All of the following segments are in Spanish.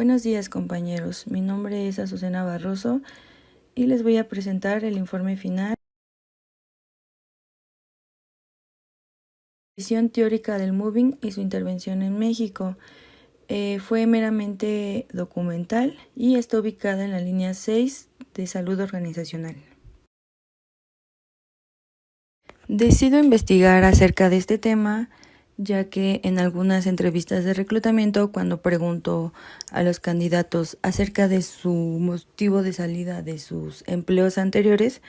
Buenos días, compañeros. Mi nombre es Azucena Barroso y les voy a presentar el informe final. Visión teórica del moving y su intervención en México. Fue meramente documental y está ubicada en la línea 6 de salud organizacional. Decido investigar acerca de este tema, ya que en algunas entrevistas de reclutamiento, cuando pregunto a los candidatos acerca de su motivo de salida de sus empleos anteriores,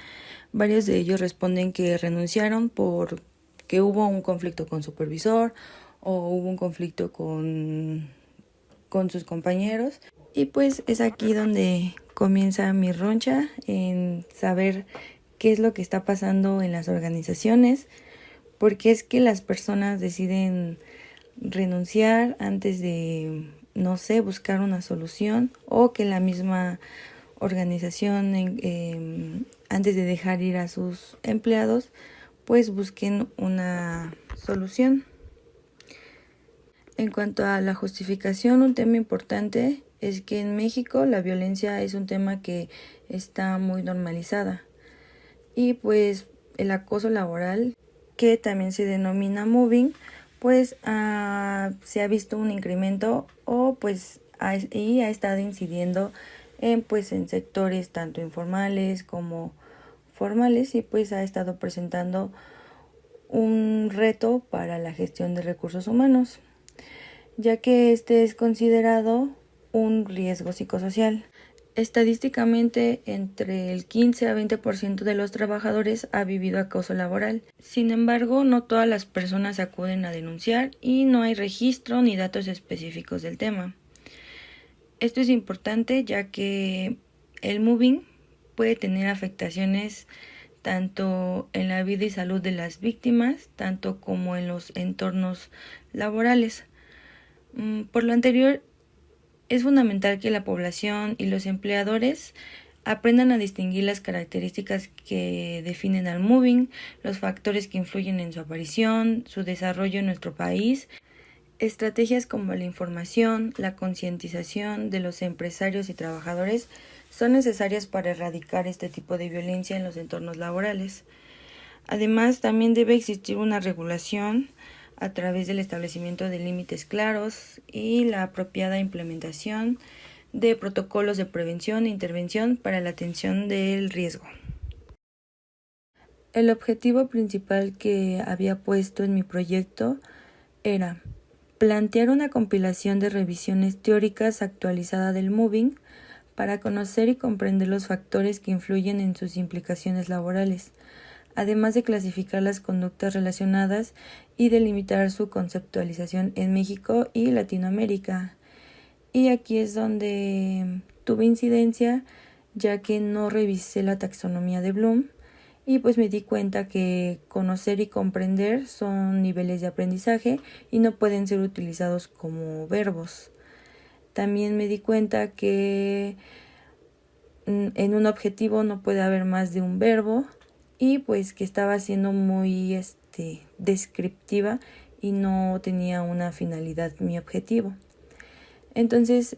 varios de ellos responden que renunciaron porque hubo un conflicto con supervisor o hubo un conflicto con sus compañeros. Y pues es aquí donde comienza mi roncha en saber qué es lo que está pasando en las organizaciones, porque es que las personas deciden renunciar antes de, no sé, buscar una solución, o que la misma organización, antes de dejar ir a sus empleados, pues busquen una solución. En cuanto a la justificación, un tema importante es que en México la violencia es un tema que está muy normalizada, y pues el acoso laboral, que también se denomina moving, pues se ha visto un incremento, o pues ha estado incidiendo en sectores tanto informales como formales, y pues ha estado presentando un reto para la gestión de recursos humanos, ya que este es considerado un riesgo psicosocial. Estadísticamente, entre el 15 a 20% de los trabajadores ha vivido acoso laboral. Sin embargo, no todas las personas acuden a denunciar y no hay registro ni datos específicos del tema. Esto es importante, ya que el moving puede tener afectaciones tanto en la vida y salud de las víctimas, tanto como en los entornos laborales. Por lo anterior, es fundamental que la población y los empleadores aprendan a distinguir las características que definen al moving, los factores que influyen en su aparición, su desarrollo en nuestro país. Estrategias como la información, la concientización de los empresarios y trabajadores son necesarias para erradicar este tipo de violencia en los entornos laborales. Además, también debe existir una regulación a través del establecimiento de límites claros y la apropiada implementación de protocolos de prevención e intervención para la atención del riesgo. El objetivo principal que había puesto en mi proyecto era plantear una compilación de revisiones teóricas actualizada del moving para conocer y comprender los factores que influyen en sus implicaciones laborales, además de clasificar las conductas relacionadas y delimitar su conceptualización en México y Latinoamérica. Y aquí es donde tuve incidencia, ya que no revisé la taxonomía de Bloom, y pues me di cuenta que conocer y comprender son niveles de aprendizaje y no pueden ser utilizados como verbos. También me di cuenta que en un objetivo no puede haber más de un verbo, y pues que estaba siendo muy descriptiva y no tenía una finalidad mi objetivo. Entonces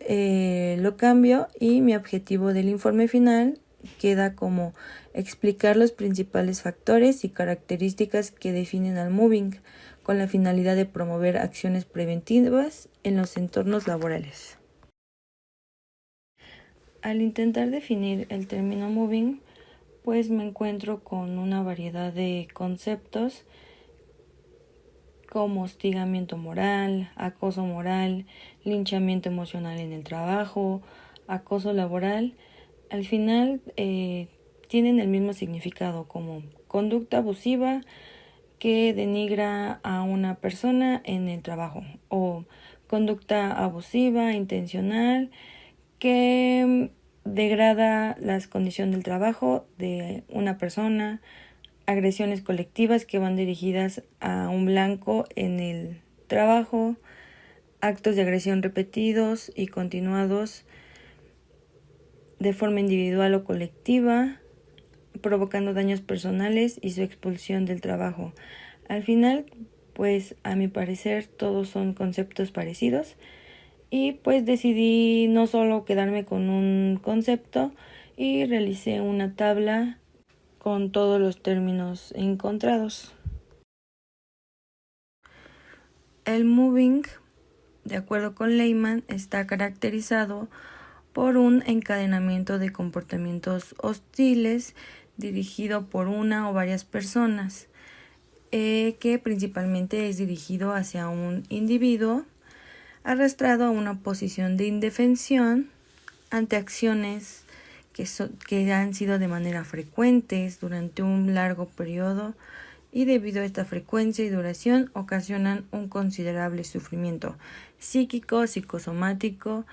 lo cambio, y mi objetivo del informe final queda como explicar los principales factores y características que definen al moving, con la finalidad de promover acciones preventivas en los entornos laborales. Al intentar definir el término moving, pues me encuentro con una variedad de conceptos como hostigamiento moral, acoso moral, linchamiento emocional en el trabajo, acoso laboral. Al final tienen el mismo significado como conducta abusiva que denigra a una persona en el trabajo, o conducta abusiva intencional que degrada las condiciones del trabajo de una persona, agresiones colectivas que van dirigidas a un blanco en el trabajo, actos de agresión repetidos y continuados de forma individual o colectiva, provocando daños personales y su expulsión del trabajo. Al final, pues a mi parecer todos son conceptos parecidos, Y pues decidí no solo quedarme con un concepto y realicé una tabla con todos los términos encontrados. El moving, de acuerdo con Lehman, está caracterizado por un encadenamiento de comportamientos hostiles dirigido por una o varias personas, que principalmente es dirigido hacia un individuo arrastrado a una posición de indefensión ante acciones que han sido de manera frecuentes durante un largo periodo y debido a esta frecuencia y duración ocasionan un considerable sufrimiento psíquico, psicosomático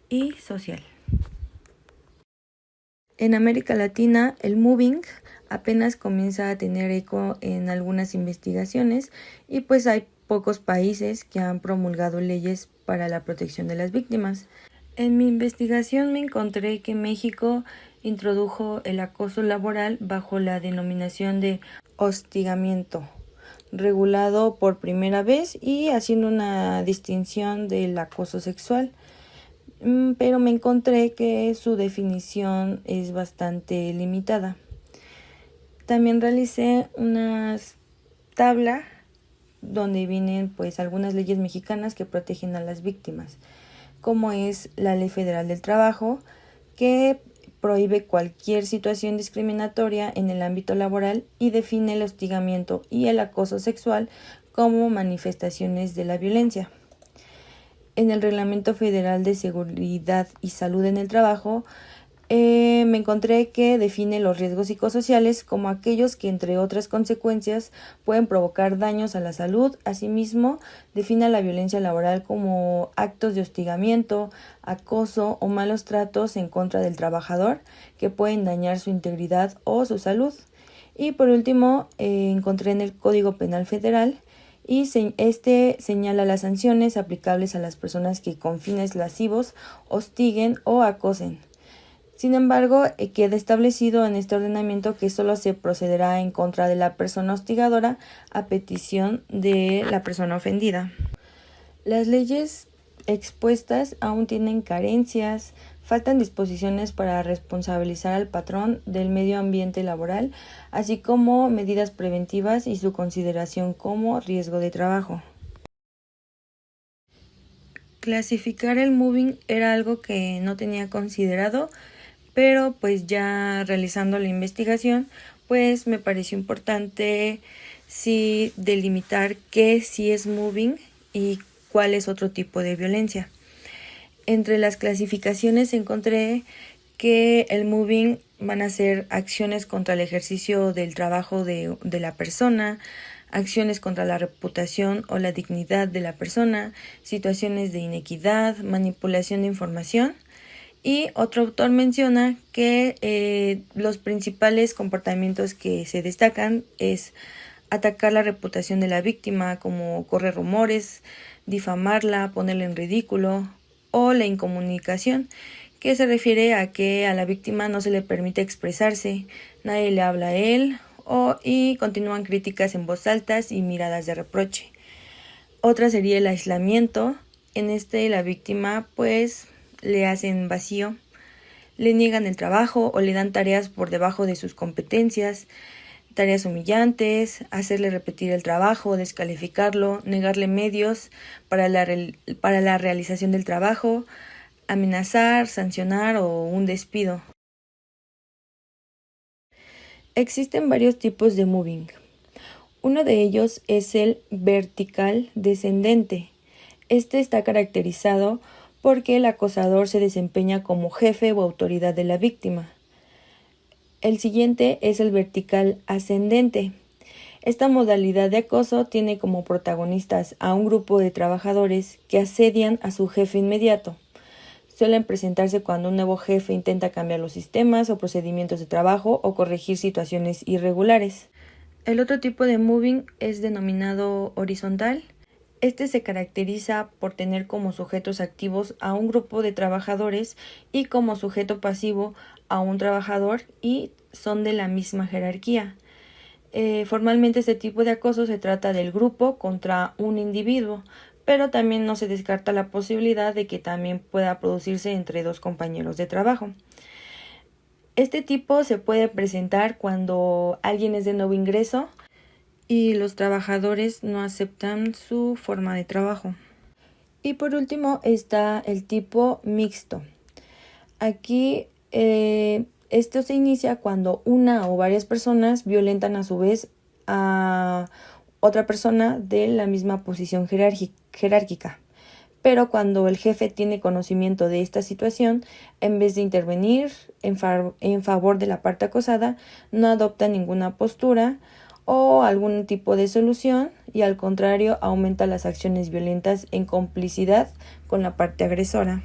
y social. En América Latina, el moving apenas comienza a tener eco en algunas investigaciones y pues hay pocos países que han promulgado leyes para la protección de las víctimas. En mi investigación me encontré que México introdujo el acoso laboral bajo la denominación de hostigamiento, regulado por primera vez y haciendo una distinción del acoso sexual. Pero me encontré que su definición es bastante limitada. También realicé una tabla donde vienen pues algunas leyes mexicanas que protegen a las víctimas, como es la Ley Federal del Trabajo, que prohíbe cualquier situación discriminatoria en el ámbito laboral y define el hostigamiento y el acoso sexual como manifestaciones de la violencia. En el Reglamento Federal de Seguridad y Salud en el Trabajo, me encontré que define los riesgos psicosociales como aquellos que, entre otras consecuencias, pueden provocar daños a la salud. Asimismo, define la violencia laboral como actos de hostigamiento, acoso o malos tratos en contra del trabajador que pueden dañar su integridad o su salud. Y por último, encontré en el Código Penal Federal y este señala las sanciones aplicables a las personas que con fines lascivos hostiguen o acosen. Sin embargo, queda establecido en este ordenamiento que solo se procederá en contra de la persona hostigadora a petición de la persona ofendida. Las leyes expuestas aún tienen carencias, faltan disposiciones para responsabilizar al patrón del medio ambiente laboral, así como medidas preventivas y su consideración como riesgo de trabajo. Clasificar el moving era algo que no tenía considerado, pero pues ya realizando la investigación, pues me pareció importante sí delimitar qué sí es moving y cuál es otro tipo de violencia. Entre las clasificaciones encontré que el moving van a ser acciones contra el ejercicio del trabajo de la persona, acciones contra la reputación o la dignidad de la persona, situaciones de inequidad, manipulación de información. Y otro autor menciona que los principales comportamientos que se destacan es atacar la reputación de la víctima, como correr rumores, difamarla, ponerla en ridículo, o la incomunicación, que se refiere a que a la víctima no se le permite expresarse, nadie le habla a él, y continúan críticas en voz alta y miradas de reproche. Otra sería el aislamiento. En la víctima pues le hacen vacío, le niegan el trabajo o le dan tareas por debajo de sus competencias, tareas humillantes, hacerle repetir el trabajo, descalificarlo, negarle medios para la realización del trabajo, amenazar, sancionar o un despido. Existen varios tipos de moving. Uno de ellos es el vertical descendente. Este está caracterizado porque el acosador se desempeña como jefe o autoridad de la víctima. El siguiente es el vertical ascendente. Esta modalidad de acoso tiene como protagonistas a un grupo de trabajadores que asedian a su jefe inmediato. Suelen presentarse cuando un nuevo jefe intenta cambiar los sistemas o procedimientos de trabajo o corregir situaciones irregulares. El otro tipo de moving es denominado horizontal. Este se caracteriza por tener como sujetos activos a un grupo de trabajadores y como sujeto pasivo a un trabajador y son de la misma jerarquía. Formalmente este tipo de acoso se trata del grupo contra un individuo, pero también no se descarta la posibilidad de que también pueda producirse entre dos compañeros de trabajo. Este tipo se puede presentar cuando alguien es de nuevo ingreso y los trabajadores no aceptan su forma de trabajo. Y por último está el tipo mixto. Aquí esto se inicia cuando una o varias personas violentan a su vez a otra persona de la misma posición jerárquica. Pero cuando el jefe tiene conocimiento de esta situación, en vez de intervenir en favor de la parte acosada, no adopta ninguna postura o algún tipo de solución y al contrario aumenta las acciones violentas en complicidad con la parte agresora.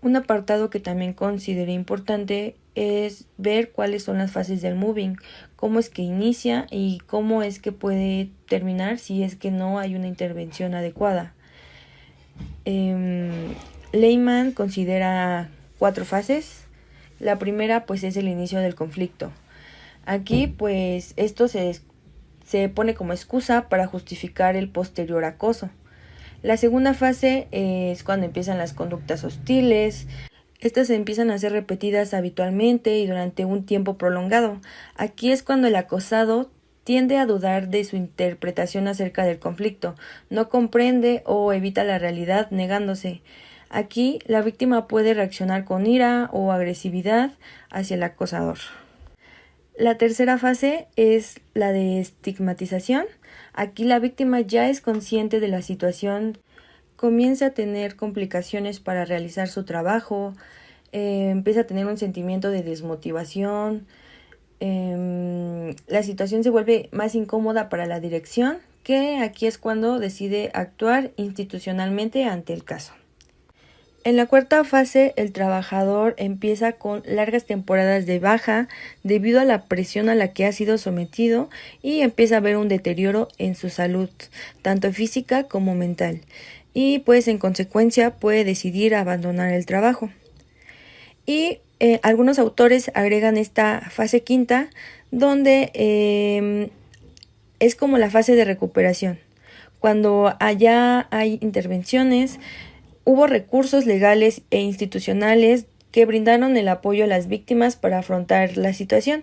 Un apartado que también consideré importante es ver cuáles son las fases del moving, cómo es que inicia y cómo es que puede terminar si es que no hay una intervención adecuada. Lehman considera 4 fases. La primera pues es el inicio del conflicto. Aquí pues esto se pone como excusa para justificar el posterior acoso. La segunda fase es cuando empiezan las conductas hostiles. Estas se empiezan a ser repetidas habitualmente y durante un tiempo prolongado. Aquí es cuando el acosado tiende a dudar de su interpretación acerca del conflicto, no comprende o evita la realidad negándose. Aquí la víctima puede reaccionar con ira o agresividad hacia el acosador. La tercera fase es la de estigmatización. Aquí la víctima ya es consciente de la situación, comienza a tener complicaciones para realizar su trabajo, empieza a tener un sentimiento de desmotivación, la situación se vuelve más incómoda para la dirección, que aquí es cuando decide actuar institucionalmente ante el caso. En la cuarta fase, el trabajador empieza con largas temporadas de baja debido a la presión a la que ha sido sometido y empieza a ver un deterioro en su salud, tanto física como mental, y pues en consecuencia puede decidir abandonar el trabajo. Y algunos autores agregan esta fase quinta, donde es como la fase de recuperación. Cuando allá hay intervenciones, hubo recursos legales e institucionales que brindaron el apoyo a las víctimas para afrontar la situación.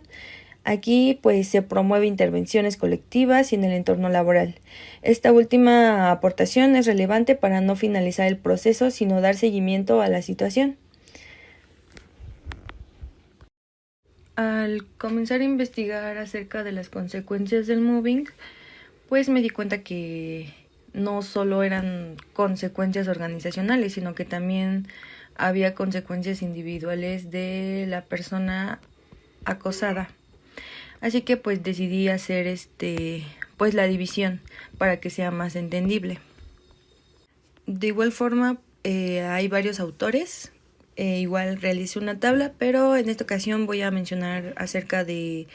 Aquí pues se promueve intervenciones colectivas y en el entorno laboral. Esta última aportación es relevante para no finalizar el proceso, sino dar seguimiento a la situación. Al comenzar a investigar acerca de las consecuencias del moving, pues me di cuenta que no solo eran consecuencias organizacionales, sino que también había consecuencias individuales de la persona acosada. Así que pues decidí hacer pues la división para que sea más entendible. De igual forma, hay varios autores. Igual realicé una tabla, pero en esta ocasión voy a mencionar acerca de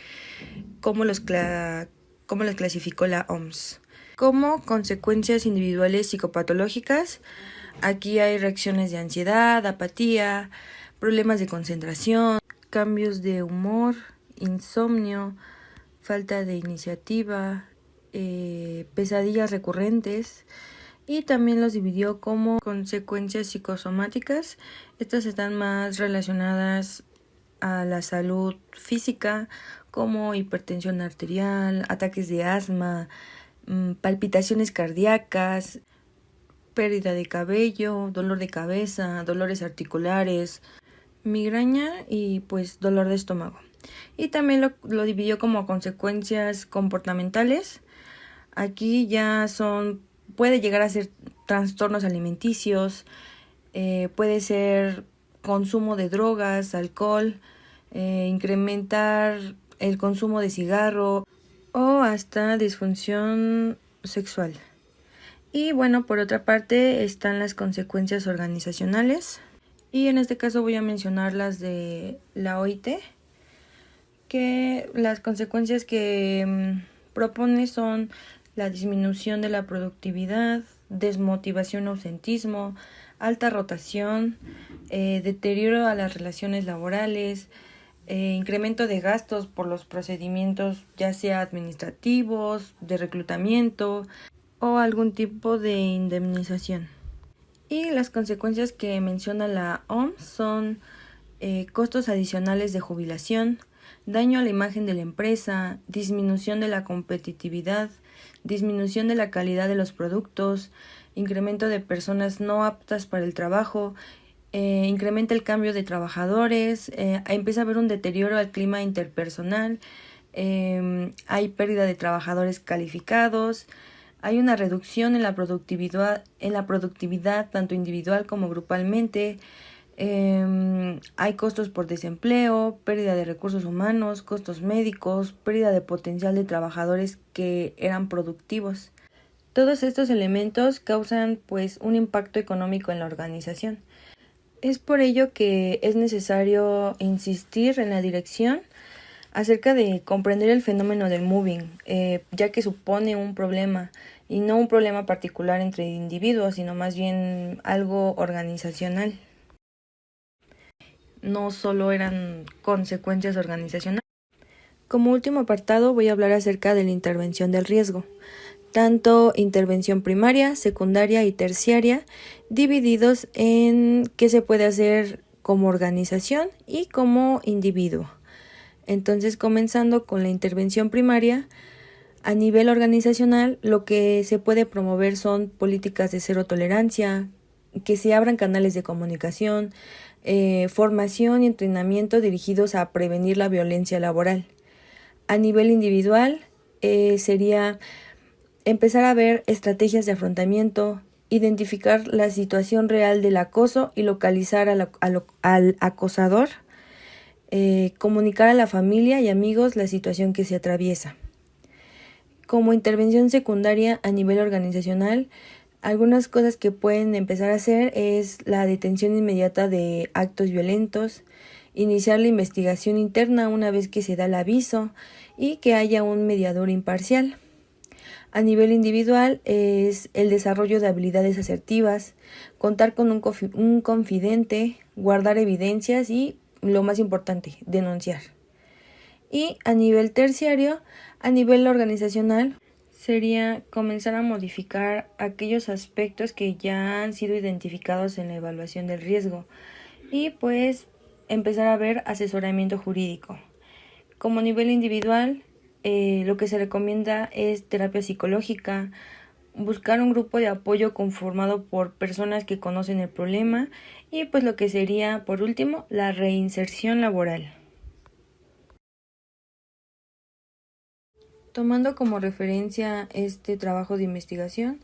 cómo los clasificó la OMS. Como consecuencias individuales psicopatológicas, aquí hay reacciones de ansiedad, apatía, problemas de concentración, cambios de humor, insomnio, falta de iniciativa, pesadillas recurrentes, y también los dividió como consecuencias psicosomáticas. Estas están más relacionadas a la salud física, como hipertensión arterial, ataques de asma, palpitaciones cardíacas, pérdida de cabello, dolor de cabeza, dolores articulares, migraña y pues dolor de estómago. Y también lo dividió como consecuencias comportamentales. Aquí ya puede llegar a ser trastornos alimenticios, puede ser consumo de drogas, alcohol, incrementar el consumo de cigarro o hasta disfunción sexual. Y bueno, por otra parte están las consecuencias organizacionales, y en este caso voy a mencionar las de la OIT, que las consecuencias que propone son la disminución de la productividad, desmotivación o ausentismo, alta rotación, deterioro a las relaciones laborales, incremento de gastos por los procedimientos ya sea administrativos, de reclutamiento, o algún tipo de indemnización. Y las consecuencias que menciona la OMS son costos adicionales de jubilación, daño a la imagen de la empresa, disminución de la competitividad, disminución de la calidad de los productos, incremento de personas no aptas para el trabajo, incrementa el cambio de trabajadores, empieza a haber un deterioro al clima interpersonal, hay pérdida de trabajadores calificados, hay una reducción en la productividad tanto individual como grupalmente. Hay costos por desempleo, pérdida de recursos humanos, costos médicos, pérdida de potencial de trabajadores que eran productivos. Todos estos elementos causan pues un impacto económico en la organización. Es por ello que es necesario insistir en la dirección acerca de comprender el fenómeno del moving, ya que supone un problema, y no un problema particular entre individuos, sino más bien algo organizacional. No solo eran consecuencias organizacionales. Como último apartado voy a hablar acerca de la intervención del riesgo, tanto intervención primaria, secundaria y terciaria, divididos en qué se puede hacer como organización y como individuo. Entonces, comenzando con la intervención primaria, a nivel organizacional, lo que se puede promover son políticas de cero tolerancia, que se abran canales de comunicación, formación y entrenamiento dirigidos a prevenir la violencia laboral. A nivel individual, sería empezar a ver estrategias de afrontamiento, identificar la situación real del acoso y localizar al acosador, comunicar a la familia y amigos la situación que se atraviesa. Como intervención secundaria a nivel organizacional, algunas cosas que pueden empezar a hacer es la detención inmediata de actos violentos, iniciar la investigación interna una vez que se da el aviso y que haya un mediador imparcial. A nivel individual es el desarrollo de habilidades asertivas, contar con un confidente, guardar evidencias y, lo más importante, denunciar. Y a nivel terciario, a nivel organizacional, sería comenzar a modificar aquellos aspectos que ya han sido identificados en la evaluación del riesgo y pues empezar a ver asesoramiento jurídico. Como nivel individual, lo que se recomienda es terapia psicológica, buscar un grupo de apoyo conformado por personas que conocen el problema y pues lo que sería, por último, la reinserción laboral. Tomando como referencia este trabajo de investigación,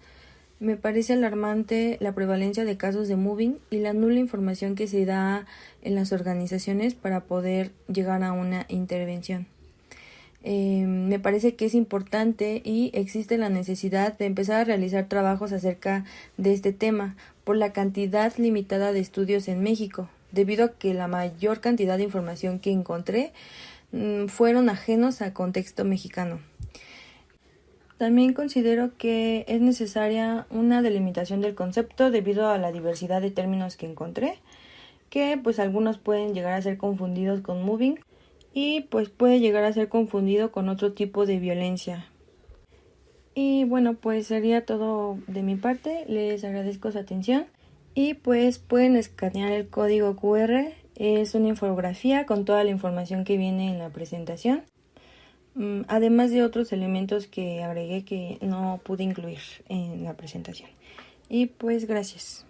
me parece alarmante la prevalencia de casos de moving y la nula información que se da en las organizaciones para poder llegar a una intervención. Me parece que es importante y existe la necesidad de empezar a realizar trabajos acerca de este tema por la cantidad limitada de estudios en México, debido a que la mayor cantidad de información que encontré fueron ajenos al contexto mexicano. También considero que es necesaria una delimitación del concepto debido a la diversidad de términos que encontré, que pues algunos pueden llegar a ser confundidos con moving y pues puede llegar a ser confundido con otro tipo de violencia. Y bueno, pues sería todo de mi parte, les agradezco su atención y pues pueden escanear el código QR, es una infografía con toda la información que viene en la presentación. Además de otros elementos que agregué que no pude incluir en la presentación. Y pues gracias.